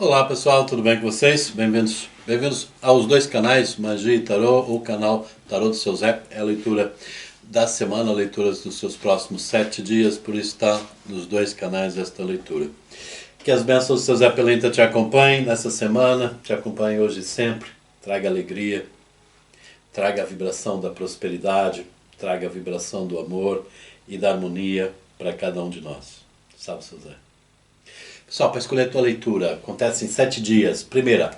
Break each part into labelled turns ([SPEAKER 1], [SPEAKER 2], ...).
[SPEAKER 1] Olá pessoal, tudo bem com vocês? Bem-vindos aos dois canais, Magia e Tarô, o canal Tarô do Seu Zé. É a leitura da semana, leituras dos seus próximos 7 dias, por isso está nos dois canais esta leitura. Que as bênçãos do Seu Zé Pelenta te acompanhem nessa semana, te acompanhem hoje e sempre, traga alegria, traga a vibração da prosperidade, traga a vibração do amor e da harmonia para cada um de nós. Salve, Seu Zé. Pessoal, para escolher a tua leitura, acontece em 7 dias. Primeira,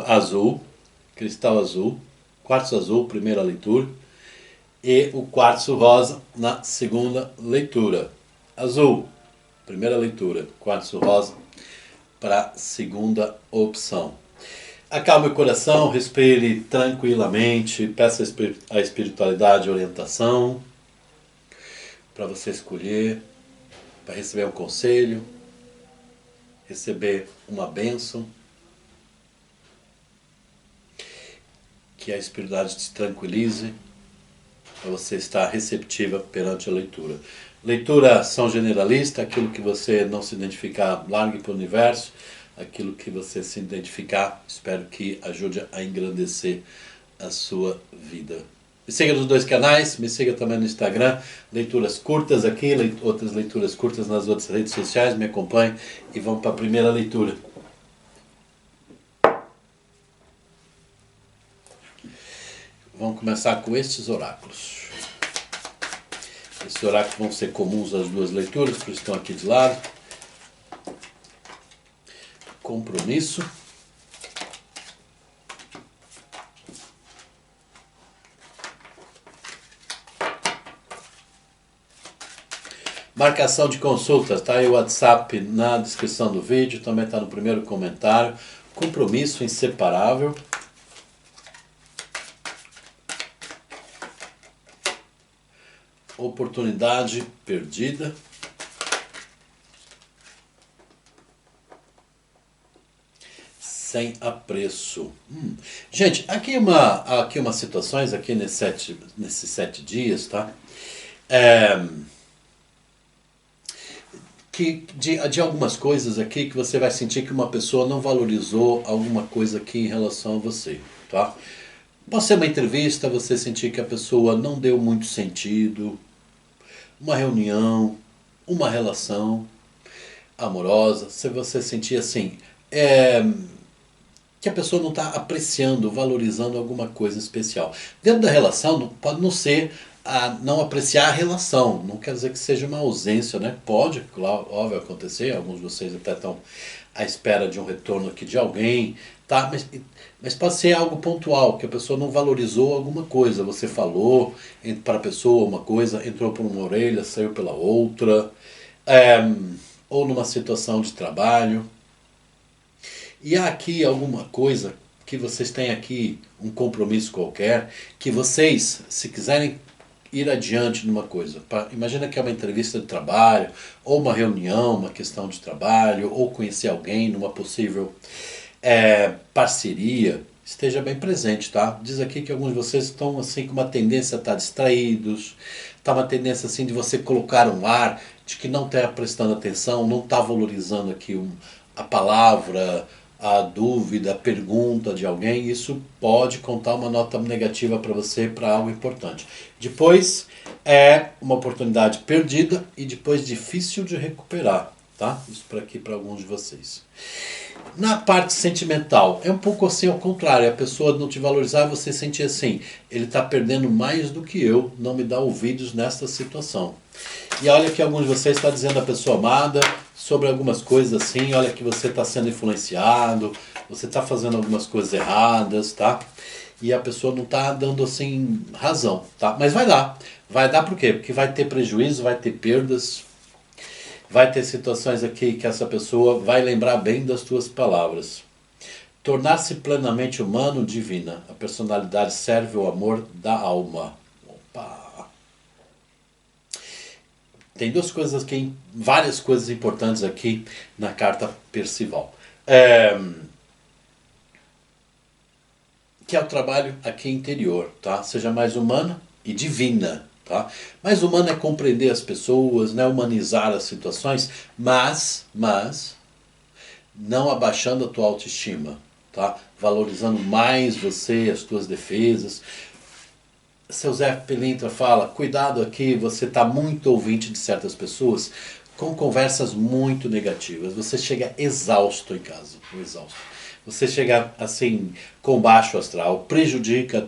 [SPEAKER 1] azul, cristal azul, quartzo azul, primeira leitura, e o quartzo rosa na segunda leitura. Azul, primeira leitura, quartzo rosa para a segunda opção. Acalme o coração, respire tranquilamente, peça a espiritualidade orientação para você escolher, para receber um conselho, receber uma bênção, que a espiritualidade te tranquilize, para você estar receptiva perante a leitura. Leitura são generalista, aquilo que você não se identificar, largue para o universo, aquilo que você se identificar, espero que ajude a engrandecer a sua vida. Me siga nos dois canais, me siga também no Instagram, leituras curtas aqui, outras leituras curtas nas outras redes sociais, me acompanhe e vamos para a primeira leitura. Vamos começar com estes oráculos. Esses oráculos vão ser comuns às duas leituras, por isso estão aqui de lado. Compromisso. Marcação de consultas, tá aí o WhatsApp na descrição do vídeo, também está no primeiro comentário. Compromisso inseparável. Oportunidade perdida. Sem apreço. Gente, aqui uma situações aqui nesses 7 dias, tá? De algumas coisas aqui que você vai sentir que uma pessoa não valorizou alguma coisa aqui em relação a você, tá? Pode ser uma entrevista, você sentir que a pessoa não deu muito sentido, uma reunião, uma relação amorosa, se você sentir assim, que a pessoa não está apreciando, valorizando alguma coisa especial. Dentro da relação, pode não ser a não apreciar a relação, não quer dizer que seja uma ausência, né? Pode, claro, óbvio, acontecer, alguns de vocês até estão à espera de um retorno aqui de alguém, tá? Mas pode ser algo pontual, que a pessoa não valorizou alguma coisa, você falou para a pessoa uma coisa, entrou por uma orelha, saiu pela outra, ou numa situação de trabalho. E há aqui alguma coisa que vocês têm aqui, um compromisso qualquer, que vocês, se quiserem ir adiante numa coisa, imagina que é uma entrevista de trabalho, ou uma reunião, uma questão de trabalho, ou conhecer alguém numa possível parceria, esteja bem presente, tá? Diz aqui que alguns de vocês estão assim com uma tendência a estar distraídos, tá uma tendência assim de você colocar um ar de que não está prestando atenção, não está valorizando aqui a palavra, a dúvida, a pergunta de alguém, isso pode contar uma nota negativa para você, para algo importante. Depois é uma oportunidade perdida e depois difícil de recuperar, tá? Isso para aqui para alguns de vocês. Na parte sentimental, é um pouco assim ao contrário, a pessoa não te valorizar, você sentir assim, ele está perdendo mais do que eu, não me dá ouvidos nesta situação. E olha que alguns de vocês estão dizendo a pessoa amada sobre algumas coisas assim, olha que você está sendo influenciado, você está fazendo algumas coisas erradas, tá? E a pessoa não está dando assim razão, tá? Mas vai dar por quê? Porque vai ter prejuízo, vai ter perdas, vai ter situações aqui que essa pessoa vai lembrar bem das tuas palavras. Tornar-se plenamente humano, divina, a personalidade serve o amor da alma. Opa! Tem duas coisas aqui, várias coisas importantes aqui na carta Percival. Que é o trabalho aqui interior, tá? Seja mais humana e divina, tá? Mais humano é compreender as pessoas, né? Humanizar as situações, mas não abaixando a tua autoestima, tá? Valorizando mais você, as tuas defesas. Seu Zé Pilintra fala, cuidado aqui, você está muito ouvinte de certas pessoas com conversas muito negativas. Você chega exausto em casa, exausto. Você chega assim, com baixo astral, prejudica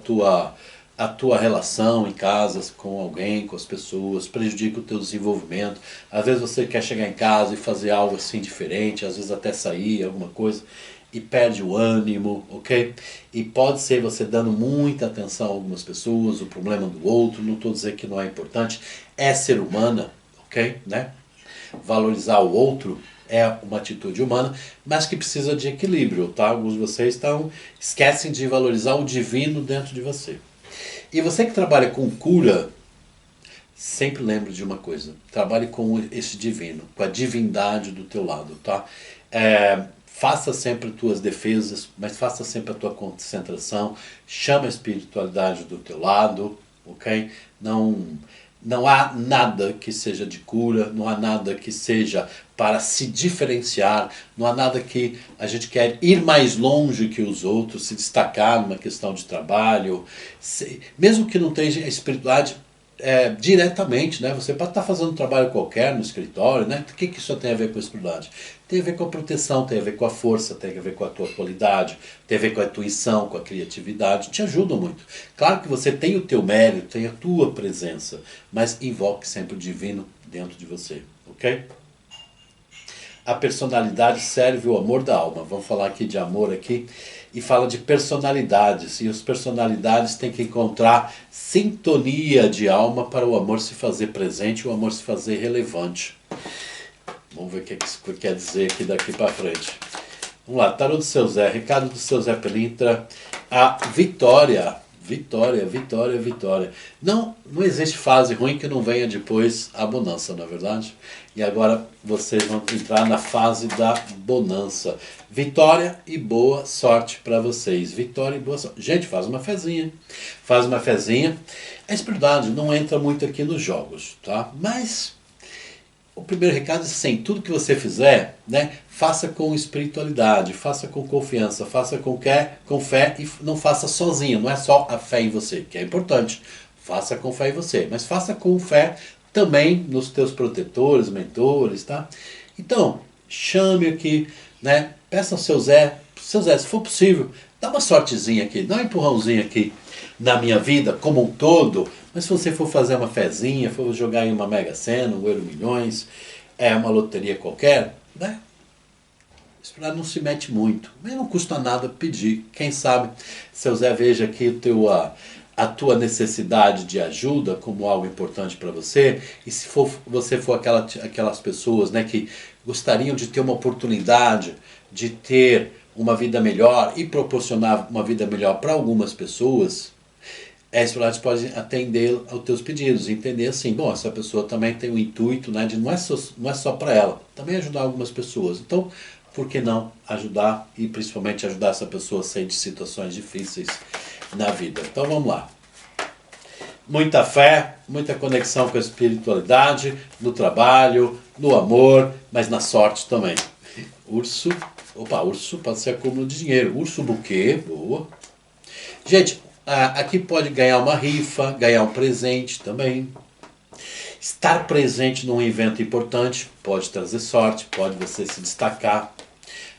[SPEAKER 1] a tua relação em casa com alguém, com as pessoas, prejudica o teu desenvolvimento. Às vezes você quer chegar em casa e fazer algo assim diferente, às vezes até sair, alguma coisa, e perde o ânimo, ok? E pode ser você dando muita atenção a algumas pessoas, o problema do outro, não estou dizendo que não é importante, é ser humana, ok? Né? Valorizar o outro é uma atitude humana, mas que precisa de equilíbrio, tá? Alguns de vocês esquecem de valorizar o divino dentro de você. E você que trabalha com cura, sempre lembre de uma coisa, trabalhe com esse divino, com a divindade do teu lado, tá? Faça sempre as tuas defesas, mas faça sempre a tua concentração, chama a espiritualidade do teu lado, ok? Não há nada que seja de cura, não há nada que seja para se diferenciar, não há nada que a gente quer ir mais longe que os outros, se destacar numa questão de trabalho, mesmo que não tenha a espiritualidade diretamente, né? Você pode estar fazendo um trabalho qualquer no escritório, né? O que isso tem a ver com a espiritualidade? Tem a ver com a proteção, tem a ver com a força, tem a ver com a tua qualidade, tem a ver com a intuição, com a criatividade, te ajuda muito. Claro que você tem o teu mérito, tem a tua presença, mas invoque sempre o divino dentro de você, ok? A personalidade serve o amor da alma. Vamos falar aqui de amor aqui. E fala de personalidades. E as personalidades têm que encontrar sintonia de alma para o amor se fazer presente e o amor se fazer relevante. Vamos ver o que isso quer dizer aqui daqui para frente. Vamos lá, tarô do seu Zé. Recado do seu Zé Pilintra. A vitória. Vitória, vitória, vitória. Não existe fase ruim que não venha depois a bonança, não é verdade? E agora vocês vão entrar na fase da bonança. Vitória e boa sorte para vocês. Vitória e boa sorte. Gente, faz uma fezinha. Faz uma fezinha. A espiritualidade não entra muito aqui nos jogos, tá? Mas o primeiro recado é assim, tudo que você fizer, né, faça com espiritualidade, faça com confiança, faça com fé e não faça sozinho, não é só a fé em você, que é importante, faça com fé em você, mas faça com fé também nos teus protetores, mentores, tá? Então, chame aqui, né, peça ao seu Zé, se for possível, dá uma sortezinha aqui, dá um empurrãozinho aqui na minha vida como um todo, mas se você for fazer uma fezinha, for jogar em uma Mega Sena, um Euro Milhões, uma loteria qualquer, né? Esperar não se mete muito, mas não custa nada pedir. Quem sabe, seu Zé veja aqui a tua necessidade de ajuda como algo importante para você, e se você for aquelas pessoas, né, que gostariam de ter uma oportunidade de ter uma vida melhor e proporcionar uma vida melhor para algumas pessoas, a espiritualidade pode atender aos teus pedidos, entender assim, bom, essa pessoa também tem o intuito, né, de não é só para ela, também ajudar algumas pessoas. Então, por que não ajudar e principalmente ajudar essa pessoa a sair de situações difíceis na vida? Então vamos lá. Muita fé, muita conexão com a espiritualidade, no trabalho, no amor, mas na sorte também. Urso pode ser acúmulo de dinheiro. Urso buquê, boa. Gente, aqui pode ganhar uma rifa, ganhar um presente também. Estar presente num evento importante pode trazer sorte, pode você se destacar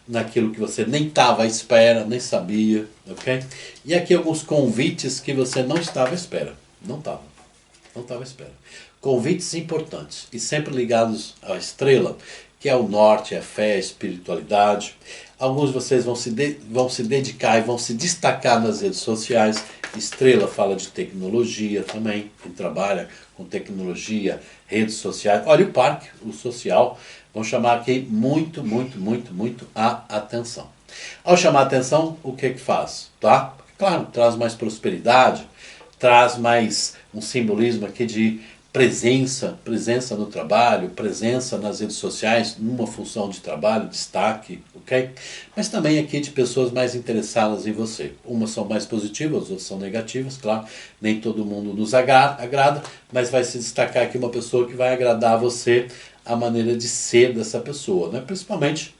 [SPEAKER 1] naquilo que você nem estava à espera, nem sabia, ok? E aqui alguns convites que você não estava à espera. Não estava à espera. Convites importantes e sempre ligados à estrela, que é o norte, a fé, a espiritualidade. Alguns de vocês vão se dedicar e vão se destacar nas redes sociais. Estrela fala de tecnologia também, quem trabalha com tecnologia, redes sociais. Olha o parque, o social, vão chamar aqui muito, muito, muito, muito a atenção. Ao chamar a atenção, o que faz? Tá? Claro, traz mais prosperidade, traz mais um simbolismo aqui de presença no trabalho, presença nas redes sociais, numa função de trabalho, destaque, ok? Mas também aqui de pessoas mais interessadas em você. Umas são mais positivas, outras são negativas, claro. Nem todo mundo nos agrada, mas vai se destacar aqui uma pessoa que vai agradar a você, a maneira de ser dessa pessoa, né? Principalmente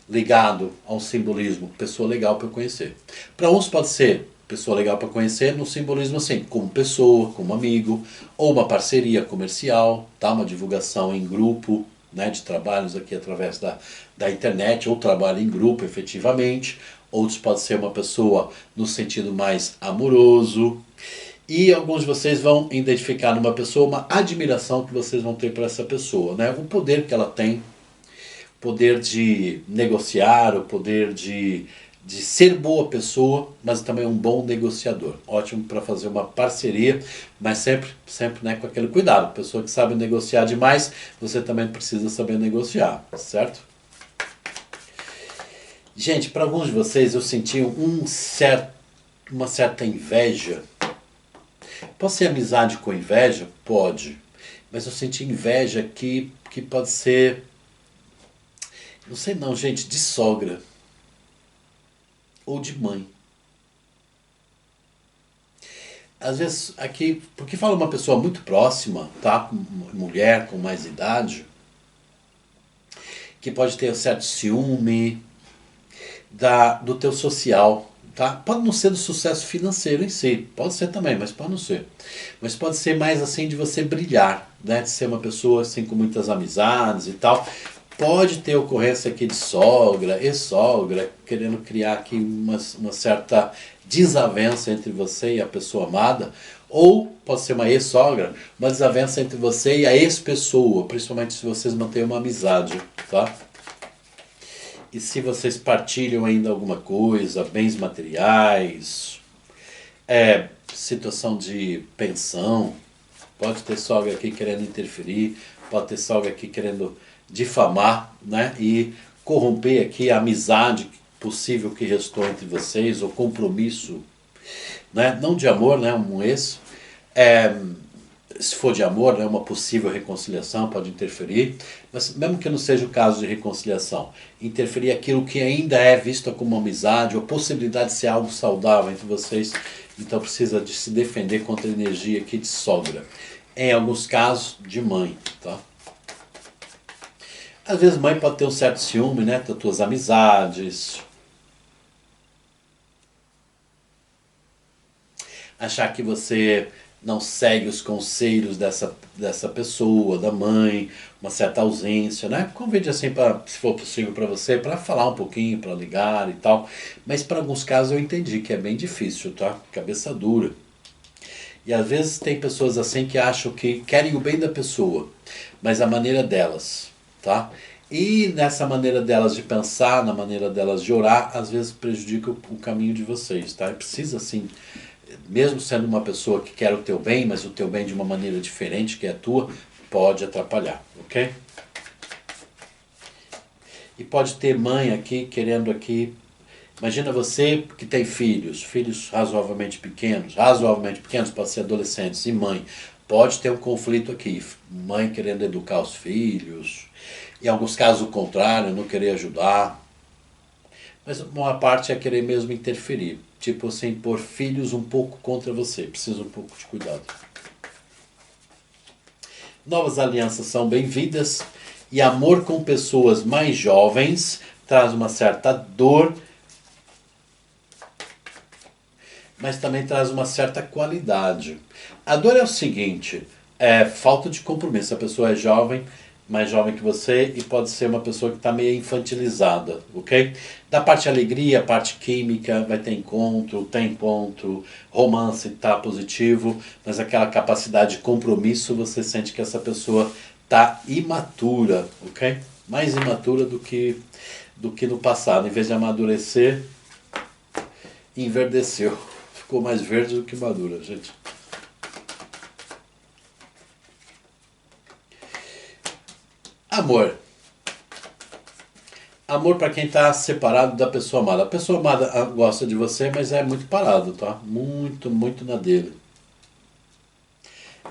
[SPEAKER 1] ligado a um simbolismo, pessoa legal para eu conhecer. Para uns pode ser pessoa legal para conhecer no simbolismo assim, como pessoa, como amigo, ou uma parceria comercial, tá? Uma divulgação em grupo, né, de trabalhos aqui através da internet, ou trabalho em grupo efetivamente. Outros pode ser uma pessoa no sentido mais amoroso. E alguns de vocês vão identificar numa pessoa uma admiração que vocês vão ter por essa pessoa, né? O poder que ela tem, poder de negociar, o poder de ser boa pessoa, mas também um bom negociador. Ótimo para fazer uma parceria, mas sempre né, com aquele cuidado. Pessoa que sabe negociar demais, você também precisa saber negociar, certo? Gente, para alguns de vocês eu senti uma certa inveja. Pode ser amizade com inveja? Pode. Mas eu senti inveja que pode ser, não sei não, gente, de sogra ou de mãe. Às vezes aqui, porque fala uma pessoa muito próxima, tá? Mulher com mais idade, que pode ter um certo ciúme do teu social, tá? Pode não ser do sucesso financeiro em si, pode ser também, mas pode não ser. Mas pode ser mais assim de você brilhar, né? De ser uma pessoa assim com muitas amizades e tal. Pode ter ocorrência aqui de sogra e sogra, querendo criar aqui uma certa desavença entre você e a pessoa amada, ou pode ser uma ex-sogra, uma desavença entre você e a ex-pessoa, principalmente se vocês mantêm uma amizade, tá? E se vocês partilham ainda alguma coisa, bens materiais, situação de pensão, pode ter sogra aqui querendo interferir, pode ter sogra aqui querendo difamar, né? E corromper aqui a amizade possível que restou entre vocês, o compromisso, né? Não de amor, né? Um ex. Se for de amor, né, uma possível reconciliação pode interferir, mas mesmo que não seja o caso de reconciliação, interferir aquilo que ainda é visto como amizade, ou possibilidade de ser algo saudável entre vocês, então precisa de se defender contra a energia aqui de sogra. Em alguns casos, de mãe, tá? Às vezes mãe pode ter um certo ciúme, né, das tuas amizades, achar que você não segue os conselhos dessa pessoa, da mãe, uma certa ausência, né? Convide assim, se for possível para você, para falar um pouquinho, para ligar e tal. Mas para alguns casos eu entendi que é bem difícil, tá? Cabeça dura. E às vezes tem pessoas assim que acham que querem o bem da pessoa, mas a maneira delas, tá? E nessa maneira delas de pensar, na maneira delas de orar, às vezes prejudica o caminho de vocês, tá? E precisa assim, mesmo sendo uma pessoa que quer o teu bem, mas o teu bem de uma maneira diferente que é a tua, pode atrapalhar, ok? E pode ter mãe aqui querendo aqui. Imagina você que tem filhos razoavelmente pequenos, pode ser adolescentes, e mãe. Pode ter um conflito aqui, mãe querendo educar os filhos, em alguns casos o contrário, não querer ajudar. Mas uma parte é querer mesmo interferir. Tipo assim, pôr filhos um pouco contra você. Precisa um pouco de cuidado. Novas alianças são bem-vindas. E amor com pessoas mais jovens traz uma certa dor, mas também traz uma certa qualidade. A dor é o seguinte, é falta de compromisso. A pessoa é jovem, mais jovem que você, e pode ser uma pessoa que está meio infantilizada, ok? Da parte alegria, parte química, vai ter encontro, tem encontro, romance está positivo, mas aquela capacidade de compromisso, você sente que essa pessoa está imatura, ok? Mais imatura do que no passado. Em vez de amadurecer, enverdeceu. Ficou mais verde do que madura, gente. Amor. Amor para quem está separado da pessoa amada. A pessoa amada gosta de você, mas é muito parado, tá? Muito, muito na dele.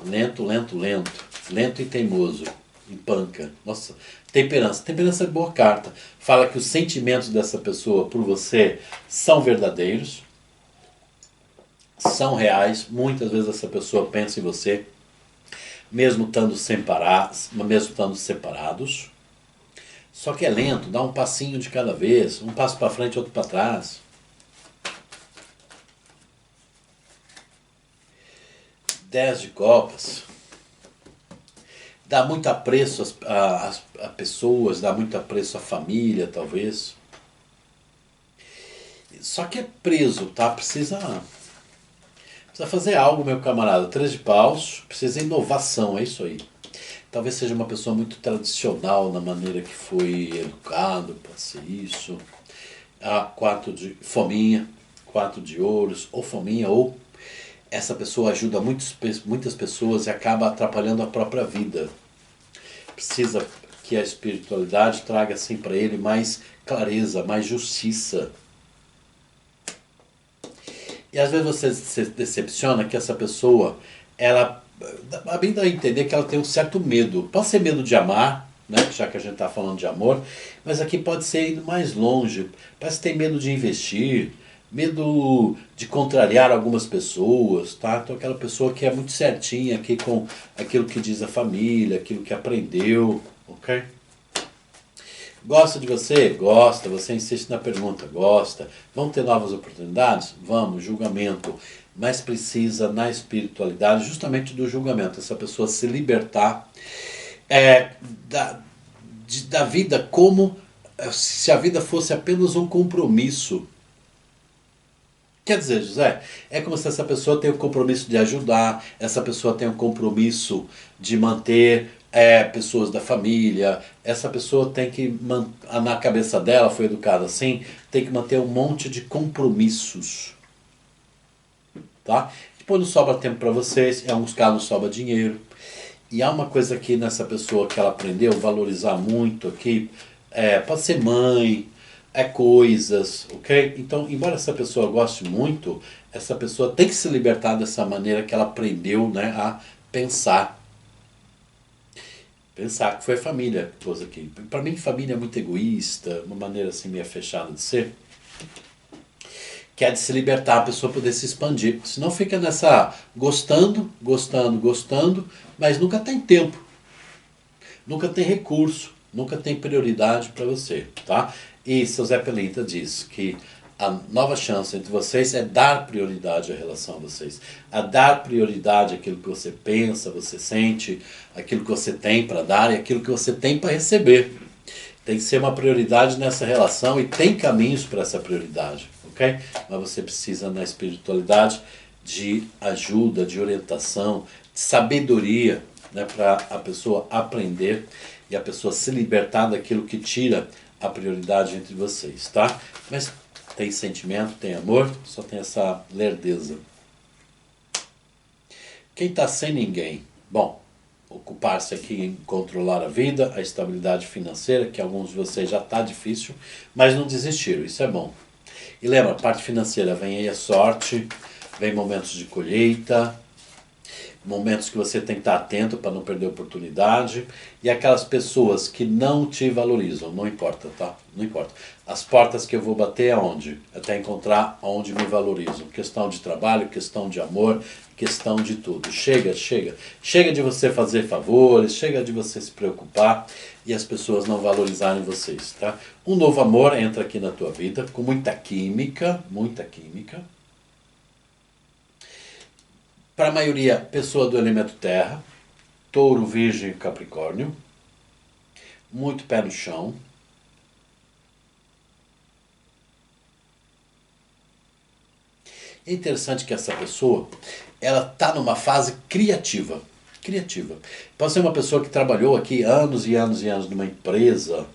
[SPEAKER 1] Lento, lento, lento. Lento e teimoso. Empanca. Nossa. Temperança. Temperança é boa carta. Fala que os sentimentos dessa pessoa por você são verdadeiros. São reais. Muitas vezes essa pessoa pensa em você. Mesmo estando separados. Só que é lento, dá um passinho de cada vez, um passo para frente, outro para trás. 10 de copas. Dá muito apreço a pessoas, dá muito apreço à família, talvez. Só que é preso, tá? Precisa fazer algo, meu camarada. 3 de paus, precisa de inovação, é isso aí. Talvez seja uma pessoa muito tradicional na maneira que foi educado, pode ser isso. 4 de fominha, 4 de ouros, ou fominha, ou essa pessoa ajuda muitas pessoas e acaba atrapalhando a própria vida. Precisa que a espiritualidade traga assim para ele mais clareza, mais justiça. E às vezes você se decepciona que essa pessoa, ela, a mim dá a entender que ela tem um certo medo. Pode ser medo de amar, né? Já que a gente está falando de amor, mas aqui pode ser indo mais longe. Parece que tem medo de investir, medo de contrariar algumas pessoas, tá? Então aquela pessoa que é muito certinha aqui com aquilo que diz a família, aquilo que aprendeu, ok? Gosta de você? Gosta. Você insiste na pergunta? Gosta. Vamos ter novas oportunidades? Vamos. Julgamento. Mas precisa, na espiritualidade, justamente do julgamento. Essa pessoa se libertar da vida como se a vida fosse apenas um compromisso. Quer dizer, José, é como se essa pessoa tem o compromisso de ajudar, essa pessoa tem o compromisso de manter pessoas da família, essa pessoa tem que, na cabeça dela, foi educada assim, tem que manter um monte de compromissos. Tá? Depois não sobra tempo para vocês, em alguns casos não sobra dinheiro. E há uma coisa aqui nessa pessoa que ela aprendeu a valorizar muito aqui, pode ser mãe, coisas, ok? Então, embora essa pessoa goste muito, essa pessoa tem que se libertar dessa maneira que ela aprendeu, né, a pensar. Pensar que foi a família que pôs aqui. Para mim, família é muito egoísta, uma maneira assim meio fechada de ser. Que é de se libertar, a pessoa poder se expandir. Senão fica nessa gostando, mas nunca tem tempo. Nunca tem recurso, nunca tem prioridade para você, tá? E seu Zé Pelinta diz que a nova chance entre vocês é dar prioridade à relação a vocês. A dar prioridade àquilo que você pensa, você sente, aquilo que você tem para dar e aquilo que você tem para receber. Tem que ser uma prioridade nessa relação e tem caminhos para essa prioridade, ok? Mas você precisa, na espiritualidade, de ajuda, de orientação, de sabedoria, né, para a pessoa aprender e a pessoa se libertar daquilo que tira a prioridade entre vocês, tá? Mas tem sentimento, tem amor, só tem essa lerdeza. Quem está sem ninguém? Bom, ocupar-se aqui em controlar a vida, a estabilidade financeira, que alguns de vocês já está difícil, mas não desistiram, isso é bom. E lembra, a parte financeira, vem aí a sorte, vem momentos de colheita, momentos que você tem que estar atento para não perder a oportunidade, e aquelas pessoas que não te valorizam, não importa, tá? Não importa. As portas que eu vou bater é onde? Até encontrar onde me valorizam. Questão de trabalho, questão de amor, questão de tudo. Chega, chega. Chega de você fazer favores, chega de você se preocupar e as pessoas não valorizarem vocês, tá? Um novo amor entra aqui na tua vida com muita química, muita química. Para a maioria, pessoa do elemento terra, touro, virgem e capricórnio, muito pé no chão. É interessante que essa pessoa, ela está numa fase criativa. Criativa. Pode ser uma pessoa que trabalhou aqui anos e anos e anos numa empresa,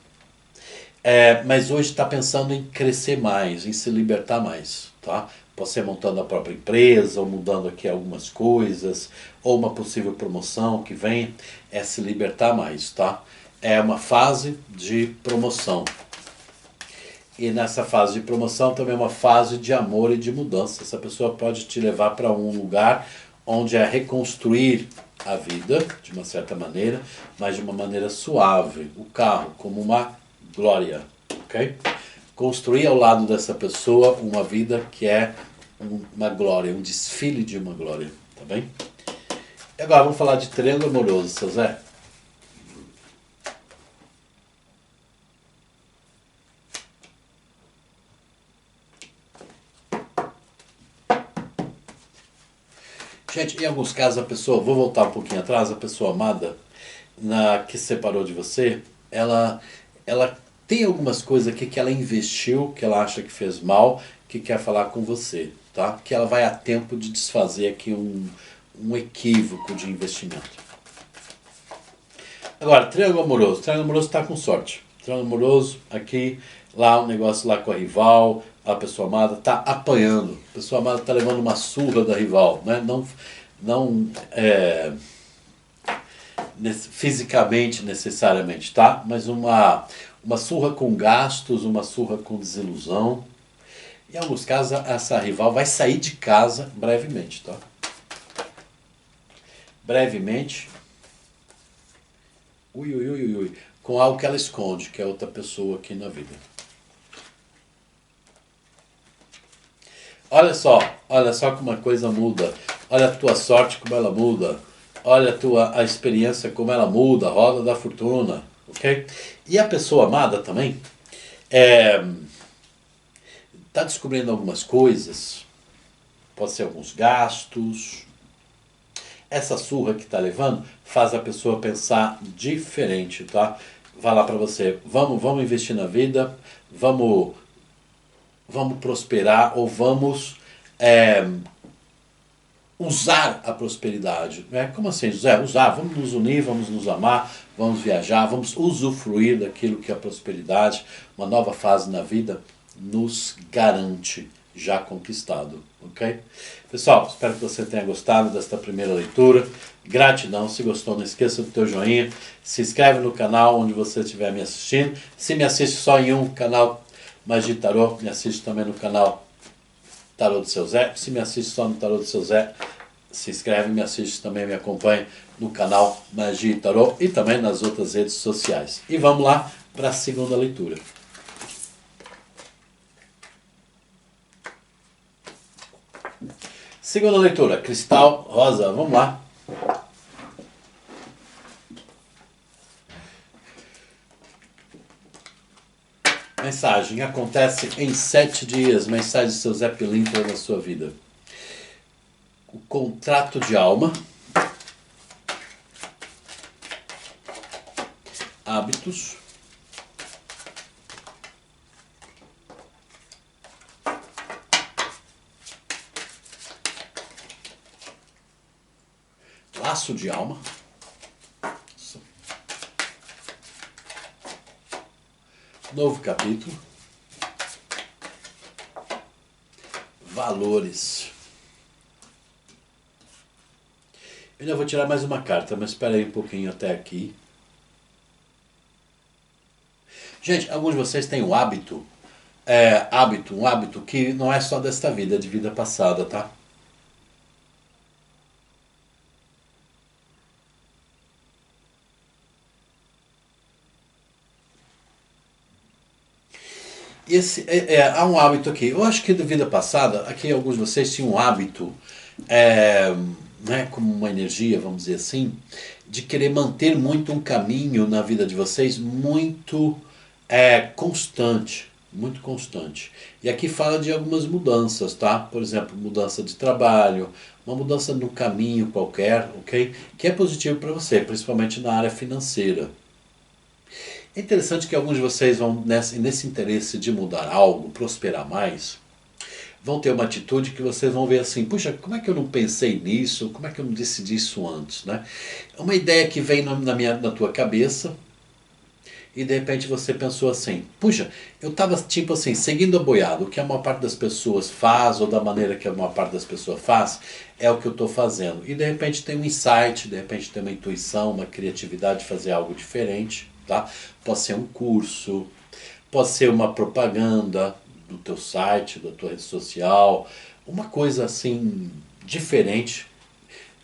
[SPEAKER 1] mas hoje está pensando em crescer mais, em se libertar mais, tá? Pode ser montando a própria empresa, ou mudando aqui algumas coisas, ou uma possível promoção que vem, é se libertar mais, tá? É uma fase de promoção. E nessa fase de promoção também é uma fase de amor e de mudança. Essa pessoa pode te levar para um lugar onde é reconstruir a vida, de uma certa maneira, mas de uma maneira suave. O carro como uma glória, ok? Construir ao lado dessa pessoa uma vida que é uma glória, um desfile de uma glória, tá bem? E agora vamos falar de triângulo amoroso, seu Zé. Gente, em alguns casos a pessoa, vou voltar um pouquinho atrás, a pessoa amada que se separou de você, ela tem algumas coisas aqui que ela investiu, que ela acha que fez mal, que quer falar com você, tá? Que ela vai a tempo de desfazer aqui um equívoco de investimento. Agora, triângulo amoroso. Triângulo amoroso está com sorte. Triângulo amoroso, aqui, lá, um negócio lá com a rival, a pessoa amada está apanhando. A pessoa amada está levando uma surra da rival, né? Não fisicamente necessariamente, tá? Mas uma surra com gastos, uma surra com desilusão. Em alguns casos, essa rival vai sair de casa brevemente, tá? Brevemente. Ui, ui, ui, ui, com algo que ela esconde, que é outra pessoa aqui na vida. Olha só como a coisa muda. Olha a tua sorte como ela muda. Olha a experiência como ela muda, a roda da fortuna, ok? E a pessoa amada também está descobrindo algumas coisas, pode ser alguns gastos. Essa surra que está levando faz a pessoa pensar diferente, tá? Vai lá para você, vamos investir na vida, vamos prosperar ou vamos usar a prosperidade. Né? Como assim? Usar, vamos nos unir, vamos nos amar, vamos viajar, vamos usufruir daquilo que a prosperidade, uma nova fase na vida, nos garante já conquistado. Ok? Pessoal, espero que você tenha gostado desta primeira leitura. Gratidão, se gostou não esqueça do teu joinha, se inscreve no canal onde você estiver me assistindo. Se me assiste só em um canal Magia Tarô, me assiste também no canal Tarô do Seu Zé. Se me assiste só no Tarô do Seu Zé, se inscreve, me assiste também, me acompanha no canal Magia Tarô e também nas outras redes sociais. E vamos lá para a segunda leitura. Segunda leitura, Cristal Rosa, vamos lá. Mensagem, acontece em 7 dias, mensagem de seu Zé Pilintra na sua vida. O contrato de alma, hábitos, laço de alma, novo capítulo, valores. Eu ainda vou tirar mais uma carta, mas espera aí um pouquinho até aqui. Gente, alguns de vocês têm um hábito, um hábito que não é só desta vida, é de vida passada, tá? Há um hábito aqui. Eu acho que da vida passada, aqui alguns de vocês tinham um hábito, né, como uma energia, vamos dizer assim, de querer manter muito um caminho na vida de vocês muito constante. Muito constante. E aqui fala de algumas mudanças, tá? Por exemplo, mudança de trabalho, uma mudança no caminho qualquer, ok? Que é positivo para você, principalmente na área financeira. É interessante que alguns de vocês vão, nesse interesse de mudar algo, prosperar mais, vão ter uma atitude que vocês vão ver assim, puxa, como é que eu não pensei nisso? Como é que eu não decidi isso antes? Né? É uma ideia que vem na tua cabeça e de repente você pensou assim, puxa, eu estava tipo assim, seguindo a boiada, o que a maior parte das pessoas faz ou da maneira que a maior parte das pessoas faz, é o que eu estou fazendo. E de repente tem um insight, de repente tem uma intuição, uma criatividade de fazer algo diferente. Tá? Pode ser um curso, pode ser uma propaganda do teu site, da tua rede social, uma coisa assim diferente,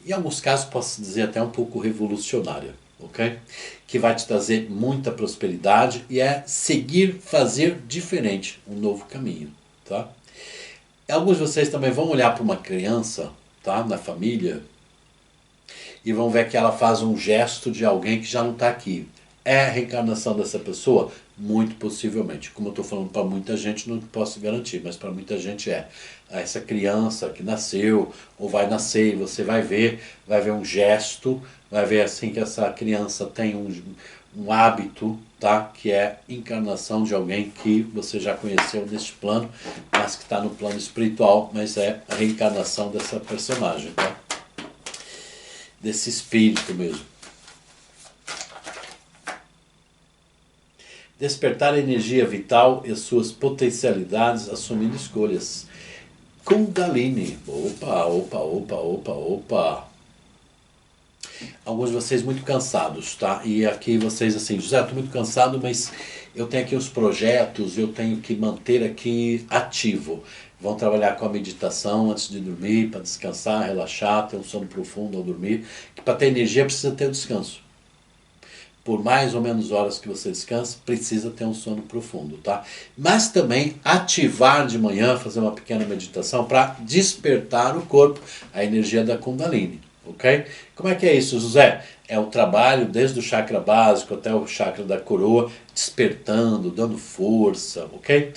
[SPEAKER 1] em alguns casos posso dizer até um pouco revolucionária, ok? Que vai te trazer muita prosperidade e é seguir, fazer diferente, um novo caminho, tá? Alguns de vocês também vão olhar para uma criança, tá? Na família, e vão ver que ela faz um gesto de alguém que já não está aqui. É a reencarnação dessa pessoa? Muito possivelmente. Como eu estou falando para muita gente, não posso garantir, mas para muita gente é. Essa criança que nasceu ou vai nascer, e você vai ver um gesto, vai ver assim que essa criança tem um hábito, tá? Que é encarnação de alguém que você já conheceu neste plano, mas que está no plano espiritual, mas é a reencarnação dessa personagem, tá? Desse espírito mesmo. Despertar a energia vital e suas potencialidades assumindo escolhas. Kundalini. Opa, opa, opa, opa, opa. Alguns de vocês muito cansados, tá? E aqui vocês assim, José, eu tô muito cansado, mas eu tenho aqui uns projetos, eu tenho que manter aqui ativo. Vão trabalhar com a meditação antes de dormir, para descansar, relaxar, ter um sono profundo ao dormir. Que para ter energia precisa ter o descanso. Por mais ou menos horas que você descansa, precisa ter um sono profundo, tá? Mas também ativar de manhã, fazer uma pequena meditação para despertar o corpo, a energia da Kundalini, ok? Como é que é isso, José? É o trabalho desde o chakra básico até o chakra da coroa, despertando, dando força, ok?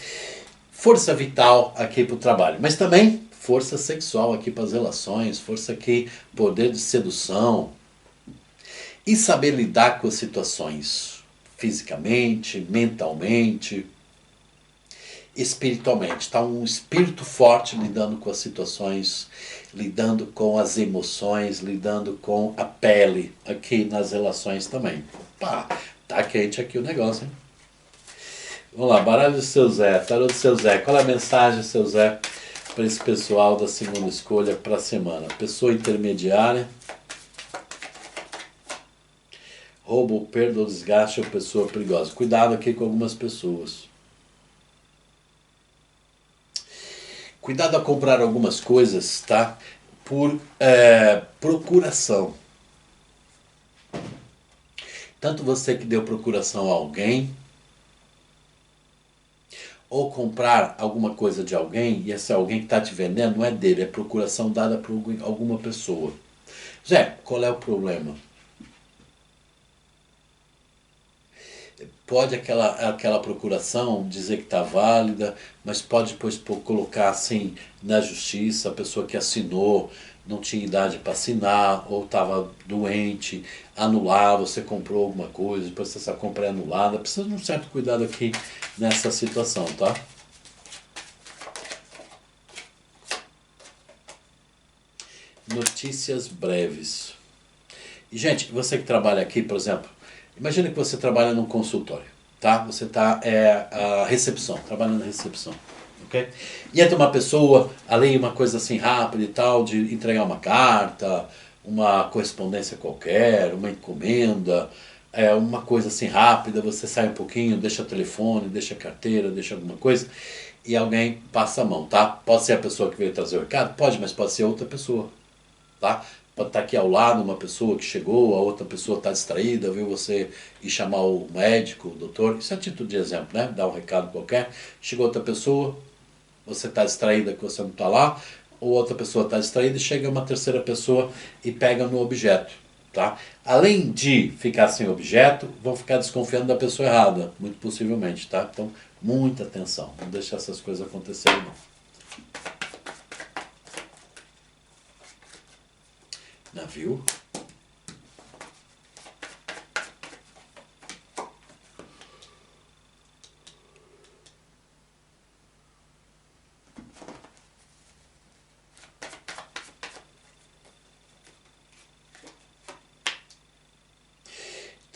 [SPEAKER 1] Força vital aqui para o trabalho, mas também força sexual aqui para as relações, força aqui, poder de sedução, e saber lidar com as situações fisicamente, mentalmente, espiritualmente. Tá um espírito forte lidando com as situações, lidando com as emoções, lidando com a pele aqui nas relações também. Opa, tá quente aqui o negócio, hein? Vamos lá, baralho do seu Zé, tarô do seu Zé. Qual é a mensagem, seu Zé, para esse pessoal da segunda escolha para a semana? Pessoa intermediária. Roubo, perda ou desgaste ou pessoa perigosa. Cuidado aqui com algumas pessoas. Cuidado a comprar algumas coisas, tá? Por procuração. Tanto você que deu procuração a alguém, ou comprar alguma coisa de alguém, e esse alguém que está te vendendo não é dele, é procuração dada por alguma pessoa. Zé, qual é o problema? Pode aquela procuração dizer que está válida, mas pode depois colocar assim na justiça, a pessoa que assinou não tinha idade para assinar, ou estava doente, anular, você comprou alguma coisa, depois essa compra é anulada. Precisa de um certo cuidado aqui nessa situação, tá? Notícias breves. E, gente, você que trabalha aqui, por exemplo, imagina que você trabalha num consultório, tá? Você está a recepção, trabalhando na recepção, ok? E entra uma pessoa, ali uma coisa assim rápida e tal, de entregar uma carta, uma correspondência qualquer, uma encomenda, uma coisa assim rápida, você sai um pouquinho, deixa o telefone, deixa a carteira, deixa alguma coisa, e alguém passa a mão, tá? Pode ser a pessoa que veio trazer o recado? Pode, mas pode ser outra pessoa, tá? Pode estar aqui ao lado uma pessoa que chegou, a outra pessoa está distraída, viu você ir chamar o médico, o doutor. Isso é título de exemplo, né? Dar um recado qualquer. Chegou outra pessoa, você está distraída que você não está lá, ou outra pessoa está distraída e chega uma terceira pessoa e pega no objeto. Tá? Além de ficar sem objeto, vão ficar desconfiando da pessoa errada, muito possivelmente. Tá? Então, muita atenção, não deixar essas coisas acontecerem não. Navio.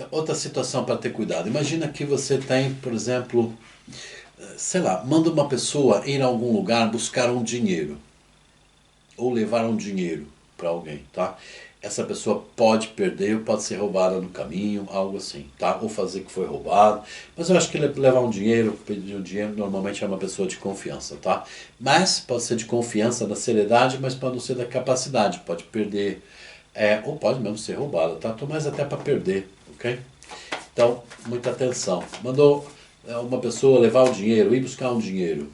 [SPEAKER 1] Outra situação para ter cuidado. Imagina que você tem, por exemplo, sei lá, manda uma pessoa ir a algum lugar buscar um dinheiro. Ou levar um dinheiro para alguém, tá? Essa pessoa pode perder, pode ser roubada no caminho, algo assim, tá? Ou fazer que foi roubado. Mas eu acho que levar um dinheiro, pedir um dinheiro, normalmente é uma pessoa de confiança, tá? Mas pode ser de confiança da seriedade, mas pode não ser da capacidade, pode perder, ou pode mesmo ser roubada, tá? Tô mais até para perder, ok? Então, muita atenção. Mandou uma pessoa levar o dinheiro, ir buscar um dinheiro.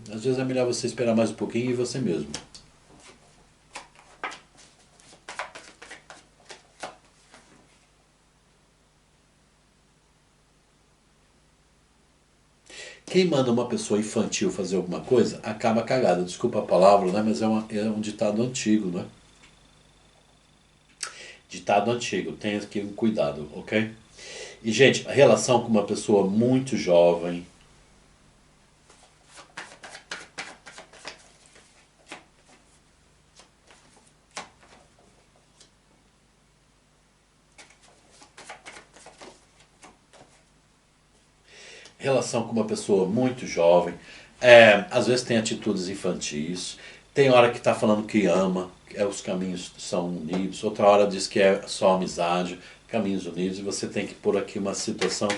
[SPEAKER 1] Às vezes é melhor você esperar mais um pouquinho e você mesmo. Quem manda uma pessoa infantil fazer alguma coisa, acaba cagada. Desculpa a palavra, né? Mas é um ditado antigo, né? Ditado antigo, tenha aqui um cuidado, ok? E, gente, a relação com uma pessoa muito jovem, às vezes tem atitudes infantis, tem hora que está falando que ama, os caminhos são unidos, outra hora diz que é só amizade, caminhos unidos, e você tem que pôr aqui uma situação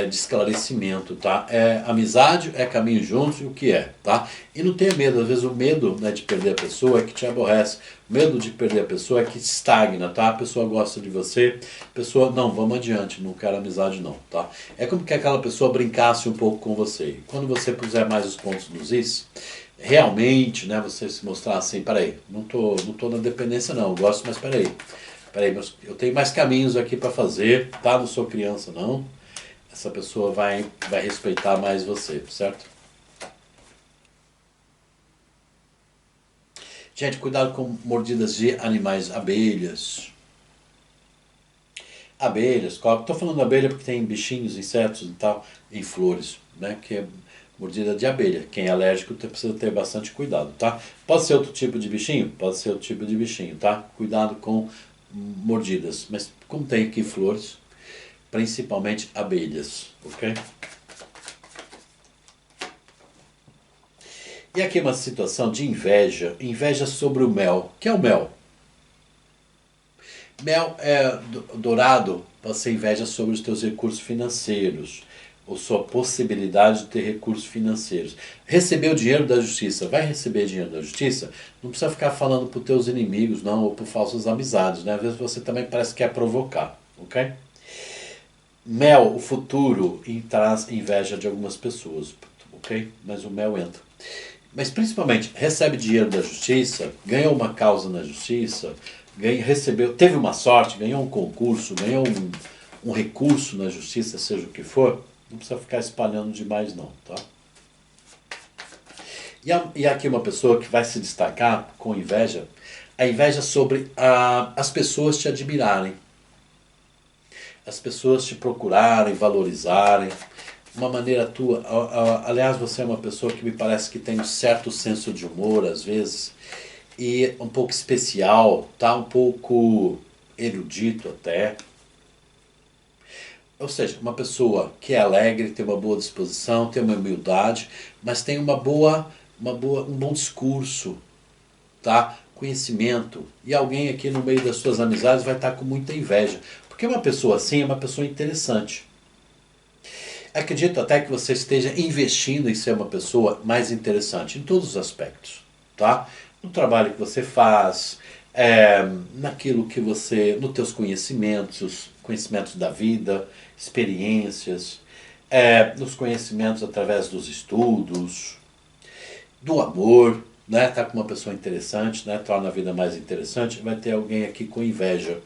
[SPEAKER 1] de esclarecimento, tá? Amizade é caminho juntos e o que é, tá? E não tenha medo, às vezes o medo, né, de perder a pessoa é que te aborrece, o medo de perder a pessoa é que te estagna, tá? A pessoa gosta de você, a pessoa, não, vamos adiante, não quero amizade não, tá? É como que aquela pessoa brincasse um pouco com você. E quando você puser mais os pontos nos is, realmente, né, você se mostrar assim, peraí, não tô na dependência não, eu gosto, mas peraí, eu tenho mais caminhos aqui para fazer, tá? Não sou criança não. Essa pessoa vai respeitar mais você, certo? Gente, cuidado com mordidas de animais, abelhas. Abelhas, cobras. Estou falando abelha porque tem bichinhos, insetos e tal, em flores, né? Que é mordida de abelha. Quem é alérgico precisa ter bastante cuidado, tá? Pode ser outro tipo de bichinho? Pode ser outro tipo de bichinho, tá? Cuidado com mordidas. Mas como tem aqui flores, principalmente abelhas, ok? E aqui uma situação de inveja, inveja sobre o mel. O que é o mel? Mel é dourado para ser inveja sobre os teus recursos financeiros, ou sua possibilidade de ter recursos financeiros. Receber o dinheiro da justiça, vai receber dinheiro da justiça? Não precisa ficar falando para os teus inimigos, não, ou por falsas amizades, né? Às vezes você também parece que quer provocar, ok? Mel, o futuro, traz inveja de algumas pessoas, ok? Mas o mel entra. Mas principalmente, recebe dinheiro da justiça, ganhou uma causa na justiça, recebeu, teve uma sorte, ganhou um concurso, ganhou um recurso na justiça, seja o que for, não precisa ficar espalhando demais não, tá? E aqui uma pessoa que vai se destacar com inveja, a inveja sobre as pessoas te admirarem, as pessoas te procurarem, valorizarem, uma maneira tua. Aliás, você é uma pessoa que me parece que tem um certo senso de humor, às vezes, e um pouco especial, tá? Um pouco erudito até. Ou seja, uma pessoa que é alegre, tem uma boa disposição, tem uma humildade, mas tem um bom discurso, tá? Conhecimento. E alguém aqui no meio das suas amizades vai estar com muita inveja. Porque uma pessoa assim é uma pessoa interessante. Acredito até que você esteja investindo em ser uma pessoa mais interessante em todos os aspectos, tá? No trabalho que você faz, naquilo que você, nos teus conhecimentos, conhecimentos da vida, experiências, nos conhecimentos através dos estudos, do amor, né? Tá com uma pessoa interessante, né? Torna a vida mais interessante. Vai ter alguém aqui com inveja,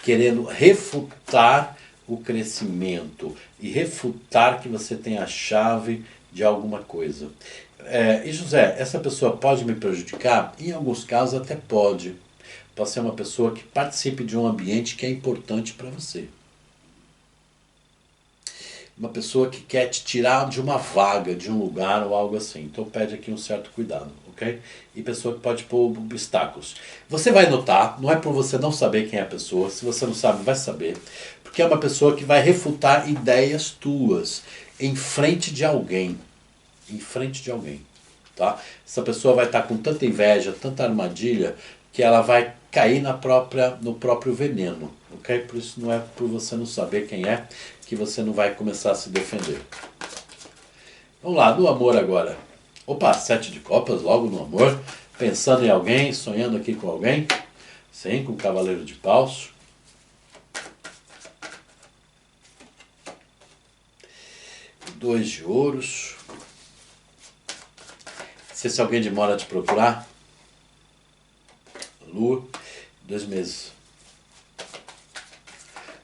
[SPEAKER 1] querendo refutar o crescimento e refutar que você tem a chave de alguma coisa. E José, essa pessoa pode me prejudicar? Em alguns casos até pode. Pode ser uma pessoa que participe de um ambiente que é importante para você. Uma pessoa que quer te tirar de uma vaga, de um lugar ou algo assim. Então pede aqui um certo cuidado, ok? E pessoa que pode pôr obstáculos. Você vai notar, não é por você não saber quem é a pessoa, se você não sabe, vai saber. Porque é uma pessoa que vai refutar ideias tuas em frente de alguém. Em frente de alguém, tá? Essa pessoa vai estar com tanta inveja, tanta armadilha, que ela vai cair no próprio veneno, ok? Por isso não é por você não saber quem é que você não vai começar a se defender. Vamos lá, no amor agora. Opa, 7 de copas, logo no amor. Pensando em alguém, sonhando aqui com alguém. Sim, com o cavaleiro de paus. 2 de ouros. Se alguém demora a te procurar. Lua, 2 meses.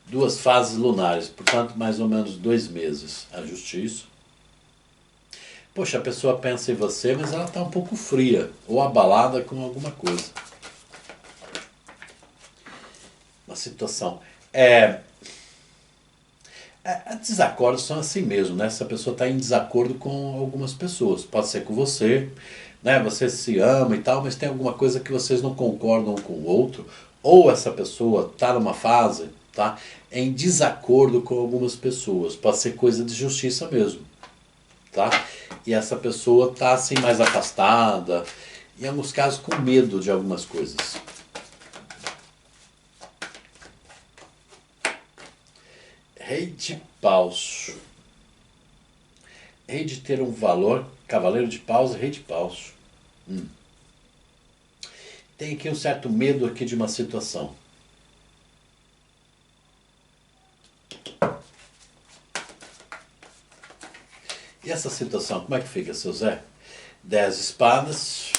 [SPEAKER 1] 2 fases lunares, portanto mais ou menos 2 meses. Ajuste isso. Poxa, a pessoa pensa em você, mas ela está um pouco fria ou abalada com alguma coisa. Uma situação. Desacordos são assim mesmo, né? Essa pessoa está em desacordo com algumas pessoas. Pode ser com você, né? Você se ama e tal, mas tem alguma coisa que vocês não concordam um com o outro. Ou essa pessoa está numa fase, tá? Em desacordo com algumas pessoas. Pode ser coisa de justiça mesmo, tá? E essa pessoa está assim mais afastada, em alguns casos com medo de algumas coisas. Rei de paus. Rei de ter um valor, cavaleiro de paus e rei de paus. Tem aqui um certo medo aqui de uma situação. E essa situação, como é que fica, seu Zé? 10 espadas.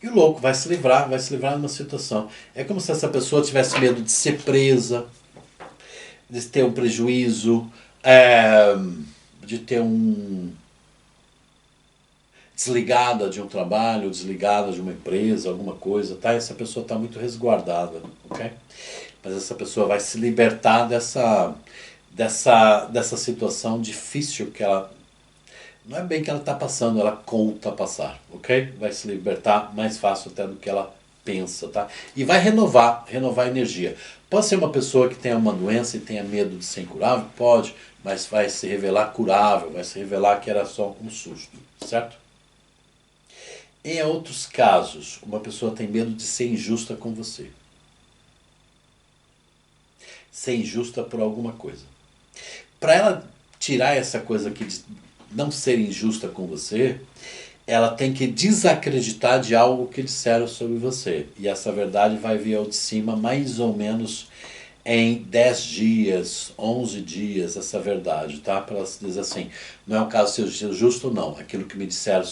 [SPEAKER 1] E o louco vai se livrar de uma situação. É como se essa pessoa tivesse medo de ser presa, de ter um prejuízo, de ter um desligada de um trabalho, desligada de uma empresa, alguma coisa, tá? Essa pessoa está muito resguardada, ok? Mas essa pessoa vai se libertar dessa situação difícil que ela... Não é bem que ela está passando, ela conta passar, ok? Vai se libertar mais fácil até do que ela pensa, tá? E vai renovar a energia. Pode ser uma pessoa que tenha uma doença e tenha medo de ser incurável? Pode, mas vai se revelar curável, vai se revelar que era só um susto, certo? Em outros casos, uma pessoa tem medo de ser injusta com você. Ser injusta por alguma coisa. Para ela tirar essa coisa aqui de não ser injusta com você, ela tem que desacreditar de algo que disseram sobre você. E essa verdade vai vir ao de cima mais ou menos em 10 dias, 11 dias, essa verdade, tá? Para ela dizer assim, não é o caso de ser justo ou não. Aquilo que me disseram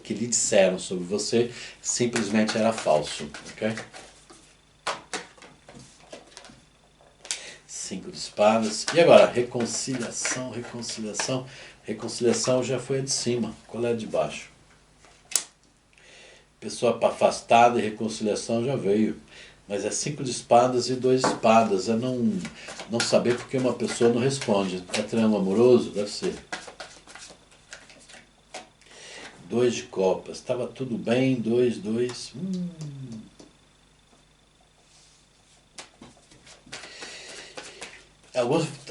[SPEAKER 1] que lhe disseram sobre você simplesmente era falso, ok? 5 de espadas. E agora, reconciliação. Reconciliação já foi a de cima. Qual é a de baixo? Pessoa afastada e reconciliação já veio. Mas é 5 de espadas e 2 de espadas. É não saber porque uma pessoa não responde. É triângulo amoroso? Deve ser. 2 de copas. Estava tudo bem. 2, 2.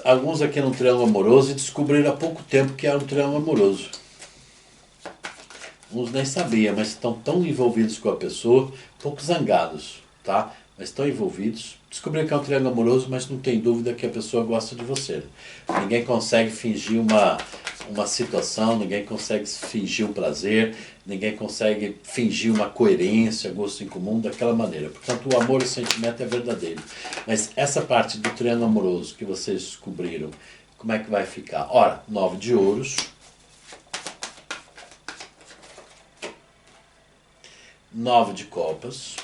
[SPEAKER 1] Alguns aqui no triângulo amoroso descobriram há pouco tempo que era um triângulo amoroso. Uns nem sabiam, mas estão tão envolvidos com a pessoa, um pouco zangados, tá? Mas estão envolvidos. Descobriram que é um triângulo amoroso, mas não tem dúvida que a pessoa gosta de você. Ninguém consegue fingir uma situação, ninguém consegue fingir um prazer, ninguém consegue fingir uma coerência, gosto em comum daquela maneira. Portanto, o amor e o sentimento é verdadeiro. Mas essa parte do triângulo amoroso que vocês descobriram, como é que vai ficar? Ora, 9 de ouros, 9 de copas.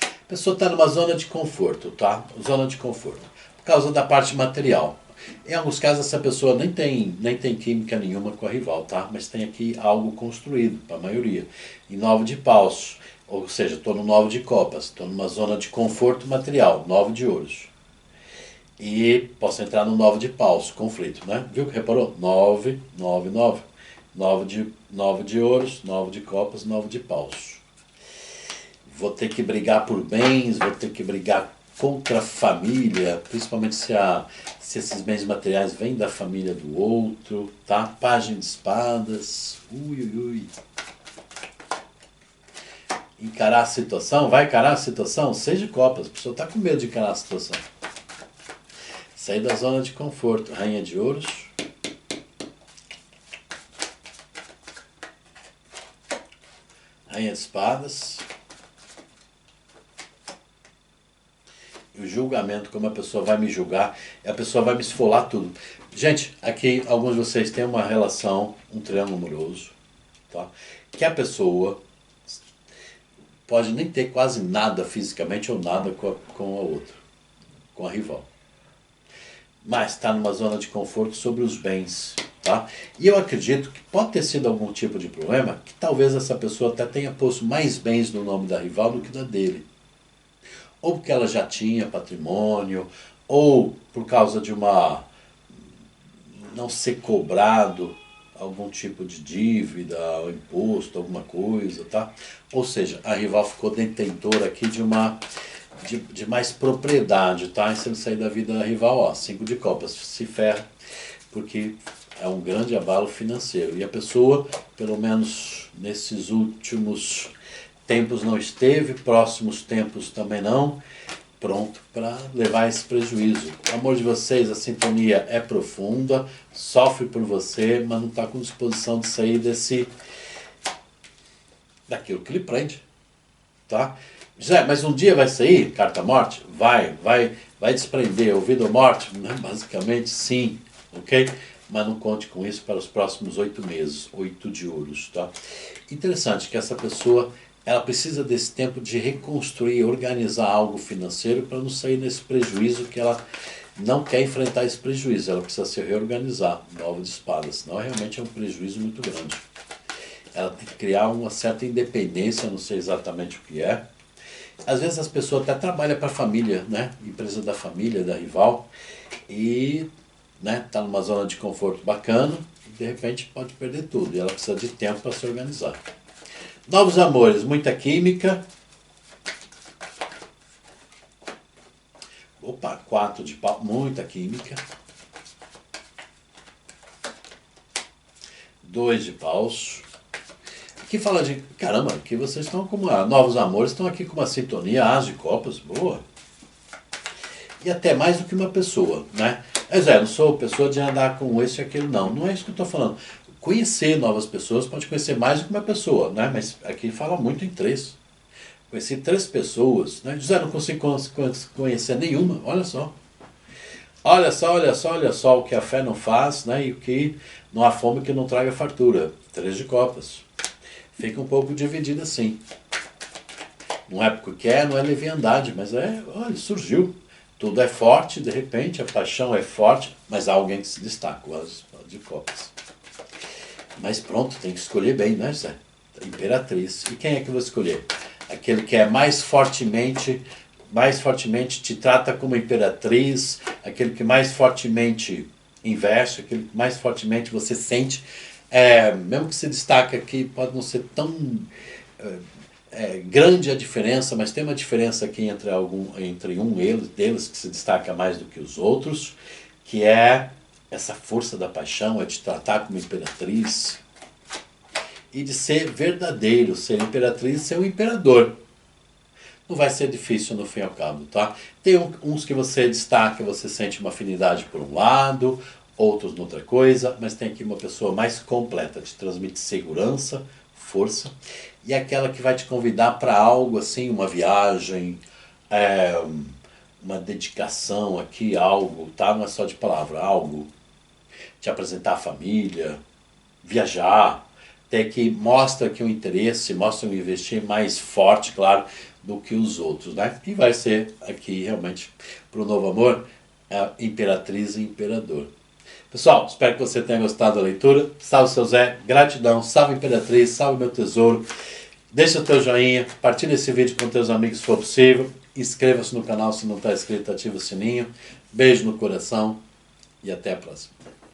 [SPEAKER 1] A pessoa está numa zona de conforto, tá? Zona de conforto. Por causa da parte material. Em alguns casos essa pessoa nem tem química nenhuma com a rival, tá? Mas tem aqui algo construído, para a maioria. E 9 de paus, ou seja, estou no 9 de copas, estou numa zona de conforto material, 9 de ouros. E posso entrar no 9 de paus, conflito, né? Viu que reparou? 9, 9, 9. 9 de ouros, 9 de copas, 9 de paus. Vou ter que brigar por bens, vou ter que brigar contra a família, principalmente se esses bens materiais vêm da família do outro, tá? Página de espadas, ui. Encarar a situação, vai encarar a situação? 6 de copas, a pessoa está com medo de encarar a situação. Sair da zona de conforto, rainha de ouros. Rainha de espadas. E o julgamento, como a pessoa vai me julgar, a pessoa vai me esfolar tudo. Gente, aqui alguns de vocês têm uma relação, um triângulo amoroso, tá? Que a pessoa pode nem ter quase nada fisicamente ou nada com a outra, com a rival. mas está numa zona de conforto sobre os bens. Tá? E eu acredito que pode ter sido algum tipo de problema, que talvez essa pessoa até tenha posto mais bens no nome da rival do que da dele. Ou porque ela já tinha patrimônio, ou por causa de uma não ser cobrado algum tipo de dívida, imposto, alguma coisa, tá? Ou seja, a rival ficou detentora aqui de mais propriedade, tá? E se ele sair da vida da rival, ó, 5 de copas, se ferra, porque é um grande abalo financeiro. E a pessoa, pelo menos nesses últimos tempos não esteve, próximos tempos também não, pronto para levar esse prejuízo. O amor de vocês, a sintonia é profunda, sofre por você, mas não está com disposição de sair daquilo que lhe prende. Tá? Já, mas um dia vai sair, carta morte? Vai desprender, ouvido morte? Né? Basicamente sim, ok? Mas não conte com isso para os próximos 8 meses, 8 de ouros. Tá? Interessante que essa pessoa ela precisa desse tempo de reconstruir, organizar algo financeiro para não sair nesse prejuízo que ela não quer enfrentar esse prejuízo. Ela precisa se reorganizar, 9 de espadas, senão realmente é um prejuízo muito grande. Ela tem que criar uma certa independência, não sei exatamente o que é. Às vezes as pessoas até trabalham para a família, né? Empresa da família, da rival, e tá numa zona de conforto bacana, e de repente pode perder tudo, e ela precisa de tempo para se organizar. Novos amores, muita química. Opa, 4 de pau, muita química. 2 de paus. Aqui fala de, caramba, aqui vocês estão como, novos amores, estão aqui com uma sintonia, as de copas, boa. E até mais do que uma pessoa, né? Mas não sou pessoa de andar com esse e aquele, não é isso que eu estou falando. Conhecer novas pessoas, pode conhecer mais do que uma pessoa, né? Mas aqui fala muito em 3. Conheci 3 pessoas, né? José, não consigo conhecer nenhuma, olha só. Olha só o que a fé não faz, né? E o que não há fome que não traga fartura. 3 de copas. Fica um pouco dividido assim. Não é porque quer, não é leviandade, mas olha, surgiu. Tudo é forte, de repente, a paixão é forte, mas há alguém que se destaca, o as de copas. Mas pronto, tem que escolher bem, né, Zé? Imperatriz. E quem é que eu vou escolher? Aquele que é mais fortemente te trata como imperatriz, aquele que mais fortemente investe, aquele que mais fortemente você sente, mesmo que se destaque aqui, pode não ser tão grande a diferença, mas tem uma diferença aqui entre um deles que se destaca mais do que os outros, que é essa força da paixão, é de tratar como imperatriz e de ser verdadeiro, ser imperatriz e ser um imperador. Não vai ser difícil no fim e ao cabo, tá? Tem uns que você destaca, você sente uma afinidade por um lado, outros noutra coisa, mas tem aqui uma pessoa mais completa, te transmite segurança, força, e aquela que vai te convidar para algo assim, uma viagem, uma dedicação aqui, algo, tá? Não é só de palavra, algo. Te apresentar a família, viajar, até que mostra aqui um interesse, mostra um investir mais forte, claro, do que os outros, né? E vai ser aqui realmente para o novo amor, a imperatriz e imperador. Pessoal, espero que você tenha gostado da leitura. Salve seu Zé, gratidão, salve imperatriz, salve meu tesouro. Deixa o teu joinha, partilha esse vídeo com teus amigos se for possível. Inscreva-se no canal se não está inscrito, ativa o sininho. Beijo no coração e até a próxima.